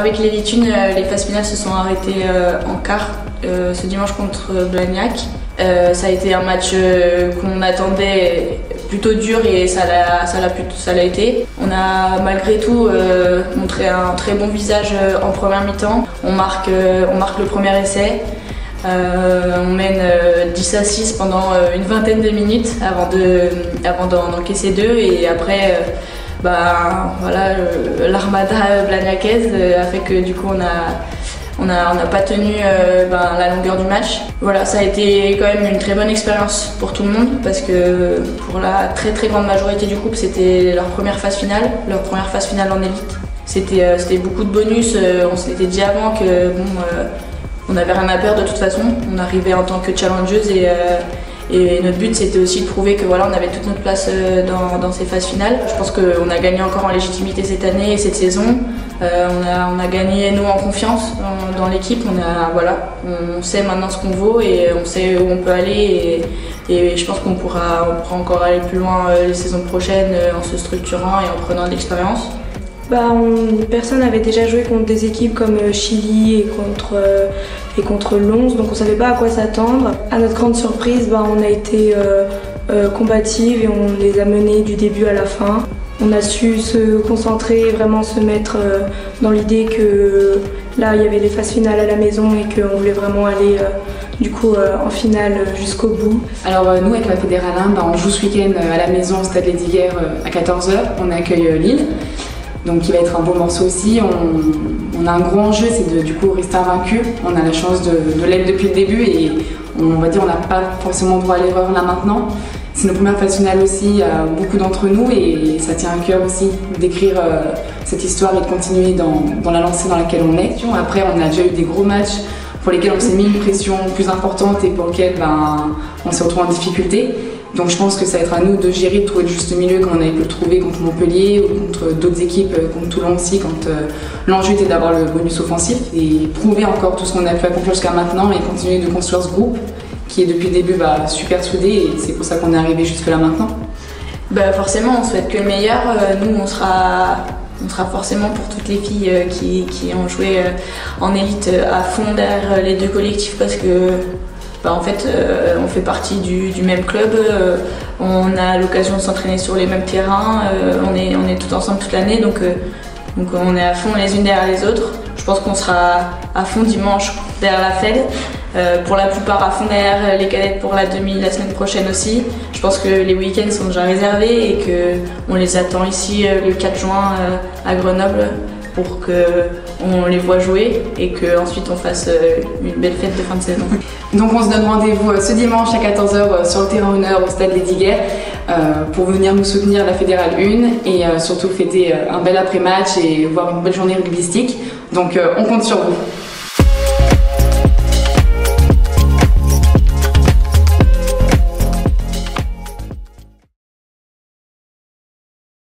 avec l'élite 1, les phases finales se sont arrêtées en quart ce dimanche contre Blagnac. Ça a été un match qu'on attendait plutôt dur et ça l'a été. On a malgré tout montré un très bon visage en première mi-temps. On marque le premier essai. On mène 10-6 pendant une vingtaine de minutes avant d'encaisser 2 et après voilà, l'armada blagnacaise a fait que du coup on n'a pas tenu la longueur du match. Voilà, ça a été quand même une très bonne expérience pour tout le monde parce que pour la très très grande majorité du groupe, c'était leur première phase finale en élite. C'était beaucoup de bonus, on s'était dit avant que on n'avait rien à perdre de toute façon. On arrivait en tant que challengeuse et notre but c'était aussi de prouver que voilà, on avait toute notre place dans ces phases finales. Je pense qu'on a gagné encore en légitimité cette année et cette saison. On a gagné nous en confiance dans l'équipe. On sait maintenant ce qu'on vaut et on sait où on peut aller et je pense qu'on pourra encore aller plus loin les saisons prochaines en se structurant et en prenant de l'expérience. Personne n'avait déjà joué contre des équipes comme Chili et contre Lons, donc on ne savait pas à quoi s'attendre. À notre grande surprise, on a été combative et on les a menés du début à la fin. On a su se concentrer et vraiment se mettre dans l'idée que là il y avait les phases finales à la maison et qu'on voulait vraiment aller en finale jusqu'au bout. Alors nous avec la Fédérale 1, on joue ce week-end à la maison au Stade Lesdiguières à 14h. On accueille Lille. Donc il va être un beau morceau aussi. On a un gros enjeu, c'est de du coup rester invaincu. On a la chance de l'être depuis le début et on va dire on n'a pas forcément droit à l'erreur là maintenant. C'est nos premières phases finales aussi à beaucoup d'entre nous et ça tient à cœur aussi d'écrire cette histoire et de continuer dans la lancée dans laquelle on est. Après on a déjà eu des gros matchs pour lesquels on s'est mis une pression plus importante et pour lesquels on s'est retrouvé en difficulté. Donc je pense que ça va être à nous de gérer, de trouver le juste milieu comme on avait pu le trouver contre Montpellier ou contre d'autres équipes, contre Toulon aussi, quand l'enjeu était d'avoir le bonus offensif et prouver encore tout ce qu'on a pu accomplir jusqu'à maintenant et continuer de construire ce groupe qui est depuis le début super soudé et c'est pour ça qu'on est arrivé jusque là maintenant. Forcément, on souhaite que le meilleur. Nous, on sera forcément pour toutes les filles qui ont joué en élite à fond derrière les deux collectifs parce que en fait, on fait partie du même club, on a l'occasion de s'entraîner sur les mêmes terrains, on est tout ensemble toute l'année, donc on est à fond les unes derrière les autres. Je pense qu'on sera à fond dimanche derrière la Fed, pour la plupart à fond derrière les cadettes pour la demi la semaine prochaine aussi. Je pense que les week-ends sont déjà réservés et qu'on les attend ici le 4 juin à Grenoble pour qu'on les voit jouer et qu'ensuite on fasse une belle fête de fin de saison. Donc on se donne rendez-vous ce dimanche à 14h sur le terrain honneur au Stade Lesdiguières pour venir nous soutenir la Fédérale 1 et surtout fêter un bel après-match et voir une belle journée rugbystique. Donc on compte sur vous.